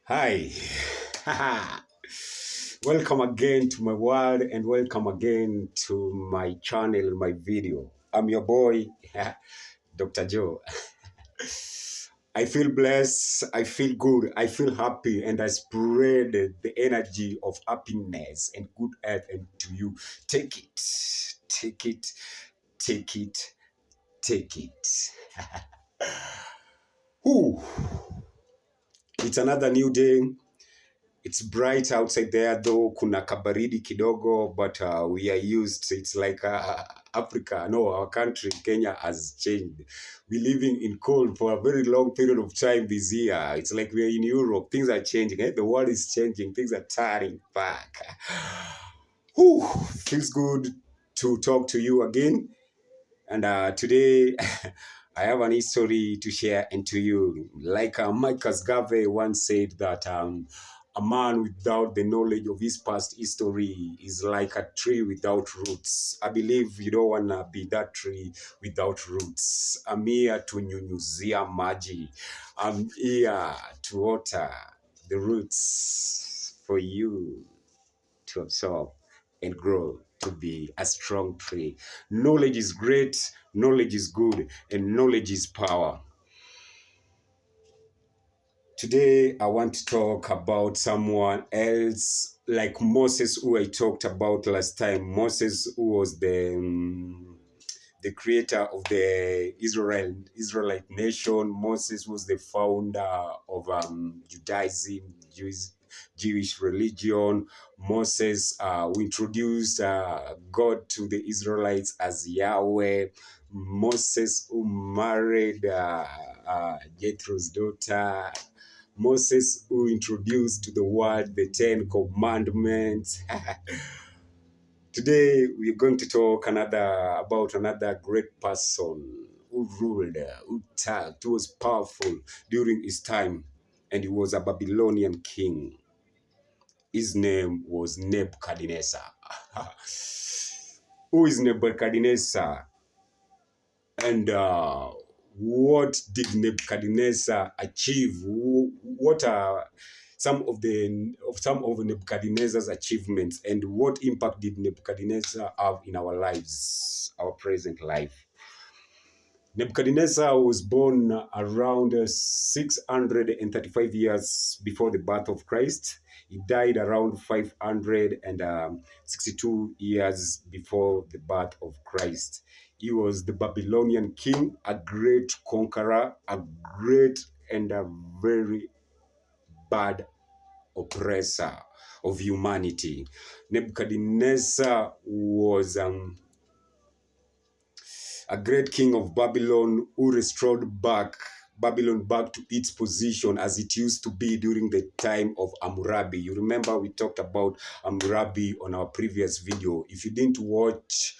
Hi. Welcome again to my world and welcome again to my channel, my video. I'm your boy, Dr. Joe. I feel blessed, I feel good, I feel happy, and I spread the energy of happiness and good health into you. Take it, take it, take it, take it. Whew. It's another new day. It's bright outside there, though kuna kabaridi kidogo, but we are used. It's like Africa, no, our country, Kenya, has changed. We're living in cold for a very long period of time this year. It's like we're in Europe. Things are changing. The world is changing. Things are turning back. Whew, feels good to talk to you again. And today, I have an history to share and to you. Like Mike Asgave once said that a man without the knowledge of his past history is like a tree without roots. I believe you don't want to be that tree without roots. I'm here to nyunyuzia maji. I'm here to water the roots for you to absorb and grow to be a strong tree. Knowledge is great, knowledge is good, and knowledge is power. Today, I want to talk about someone else like Moses, who I talked about last time. Moses, who was the creator of the Israelite nation. Moses was the founder of Judaism, Jewish religion. Moses who introduced God to the Israelites as Yahweh. Moses who married Jethro's daughter. Moses who introduced to the world the Ten Commandments. Today we're going to talk about another great person who ruled, who talked, who was powerful during his time, and he was a Babylonian king. His name was Nebuchadnezzar. Who is Nebuchadnezzar? And what did Nebuchadnezzar achieve? What are some of Nebuchadnezzar's achievements, and what impact did Nebuchadnezzar have in our lives, our present life? Nebuchadnezzar was born around 635 years before the birth of Christ. He died around 562 years before the birth of Christ. He was the Babylonian king, a great conqueror, a great and a very bad oppressor of humanity. Nebuchadnezzar was a great king of Babylon who restored Babylon back to its position as it used to be during the time of Hammurabi. You remember we talked about Hammurabi on our previous video. If you didn't watch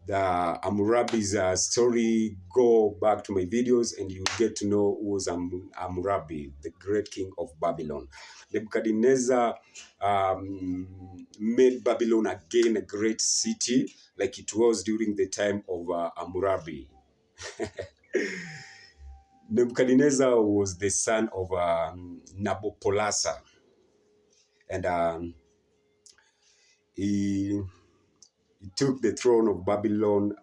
the Hammurabi's story, go back to my videos and you get to know who was Hammurabi, the great king of Babylon. Nebuchadnezzar made Babylon again a great city like it was during the time of Hammurabi. Nebuchadnezzar was the son of Nabopolassar, and he took the throne of Babylon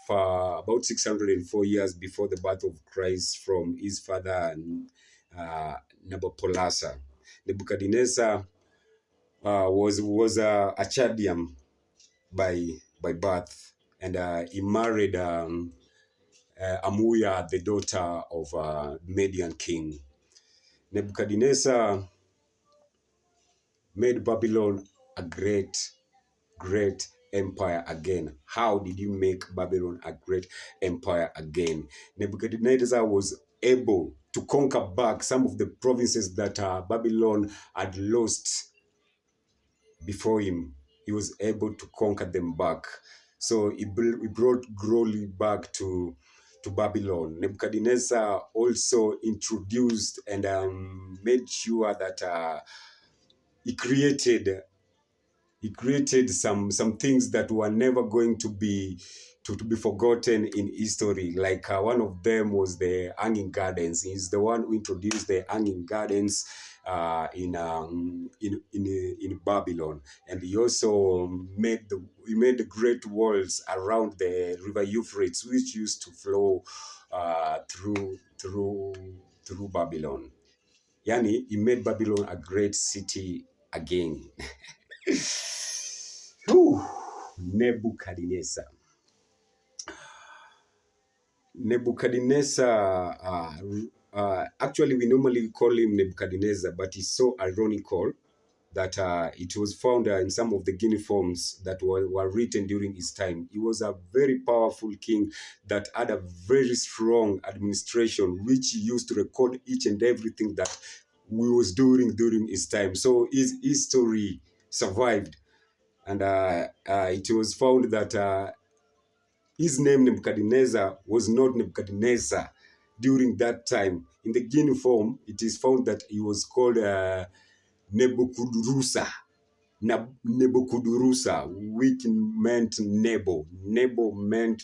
for about 604 years before the birth of Christ from his father Nabopolassar. Nebuchadnezzar was a Chaldean by birth, and he married Amuya, the daughter of Median king. Nebuchadnezzar made Babylon a great empire again. How did you make Babylon a great empire again? Nebuchadnezzar was able to conquer back some of the provinces that Babylon had lost before him. He was able to conquer them back. So he brought glory back to Babylon. Nebuchadnezzar also introduced and made sure that he created some things that were never going to be to be forgotten in history. Like one of them was the hanging gardens. He's the one who introduced the hanging gardens in Babylon, and he also made the great walls around the river Euphrates, which used to flow through Babylon. Yani, he made Babylon a great city again. Whew. Nebuchadnezzar. Nebuchadnezzar, actually, we normally call him Nebuchadnezzar, but it's so ironical that it was found in some of the cuneiforms that were written during his time. He was a very powerful king that had a very strong administration, which he used to record each and everything that we was doing during his time. So his history survived, and it was found that his name Nebuchadnezzar was not Nebuchadnezzar during that time. In the cuneiform, it is found that he was called Nebuchadnezzar. Nebuchadnezzar, which meant Nebo. Nebo meant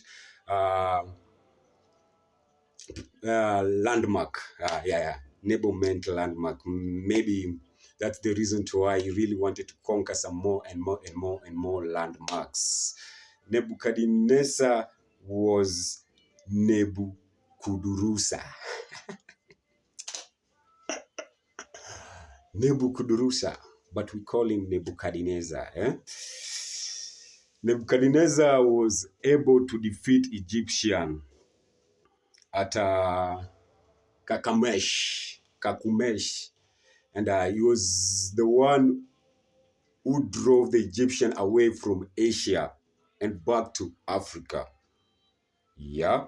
landmark. Yeah. Nebo meant landmark. Maybe that's the reason to why he really wanted to conquer some more and more and more and more landmarks. Nebuchadnezzar was Nebuchadnezzar. Nebuchadnezzar, but we call him Nebuchadnezzar. Nebuchadnezzar was able to defeat Egyptian at Kakumesh, and he was the one who drove the Egyptian away from Asia and back to Africa. Yeah.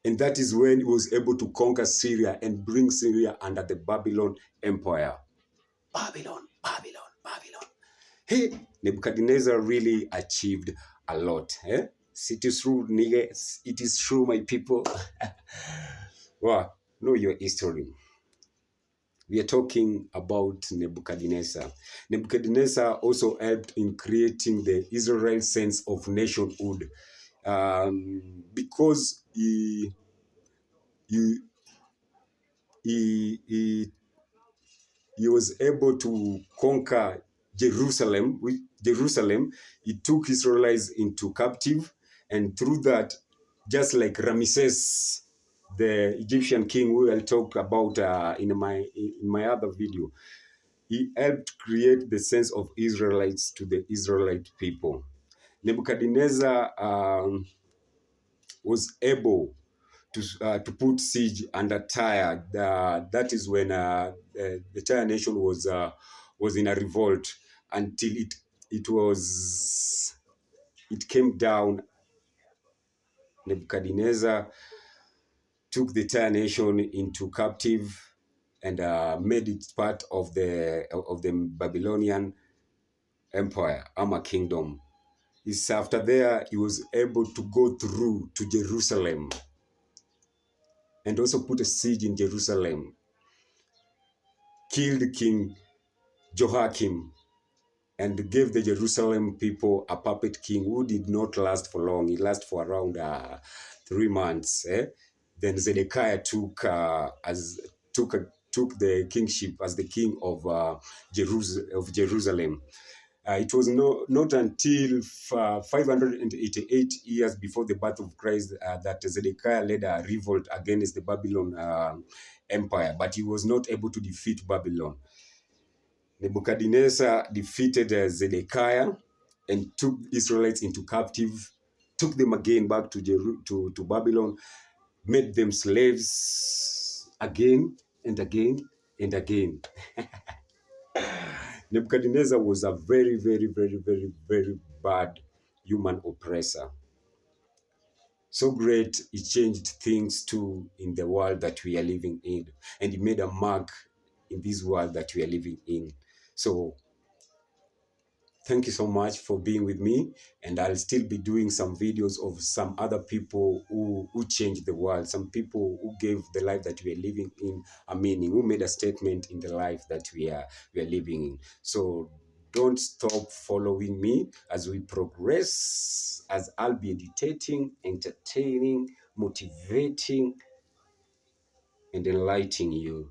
And that is when he was able to conquer Syria and bring Syria under the Babylon Empire. Babylon. Hey, Nebuchadnezzar really achieved a lot. It is true, niggas. It is true, my people. Wow, know your history. We are talking about Nebuchadnezzar. Nebuchadnezzar also helped in creating the Israel sense of nationhood, because he was able to conquer Jerusalem. He took Israelites into captive, and through that, just like Ramesses, the Egyptian king, who I'll talk about in my other video, he helped create the sense of Israelites to the Israelite people. Nebuchadnezzar was able to put siege under Tyre. That is when the Tyre nation was in a revolt until it came down. Nebuchadnezzar took the Tyre nation into captive and made it part of the Babylonian Empire, Ama Kingdom. It's after there he was able to go through to Jerusalem and also put a siege in Jerusalem, killed King Jehoiakim, and gave the Jerusalem people a puppet king who did not last for long. He lasted for around 3 months. Then Zedekiah took the kingship as the king of Jerusalem. It was not until 588 years before the birth of Christ that Zedekiah led a revolt against the Babylon Empire, but he was not able to defeat Babylon. Nebuchadnezzar defeated Zedekiah and took Israelites into captive, took them again back to Babylon, made them slaves again and again and again. Nebuchadnezzar was a very, very, very, very, very bad human oppressor. So great, he changed things too in the world that we are living in. And he made a mark in this world that we are living in. So thank you so much for being with me. And I'll still be doing some videos of some other people who changed the world. Some people who gave the life that we are living in a meaning, who made a statement in the life that we are living in. So don't stop following me as we progress, as I'll be editating, entertaining, motivating, and enlightening you.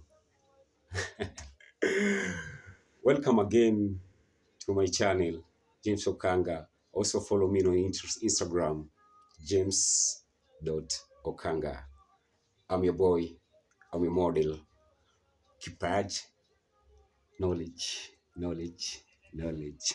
Welcome again to my channel, James Okanga. Also follow me on Instagram, james.okanga. I'm your boy. I'm your model. Kipaj, knowledge, knowledge, knowledge.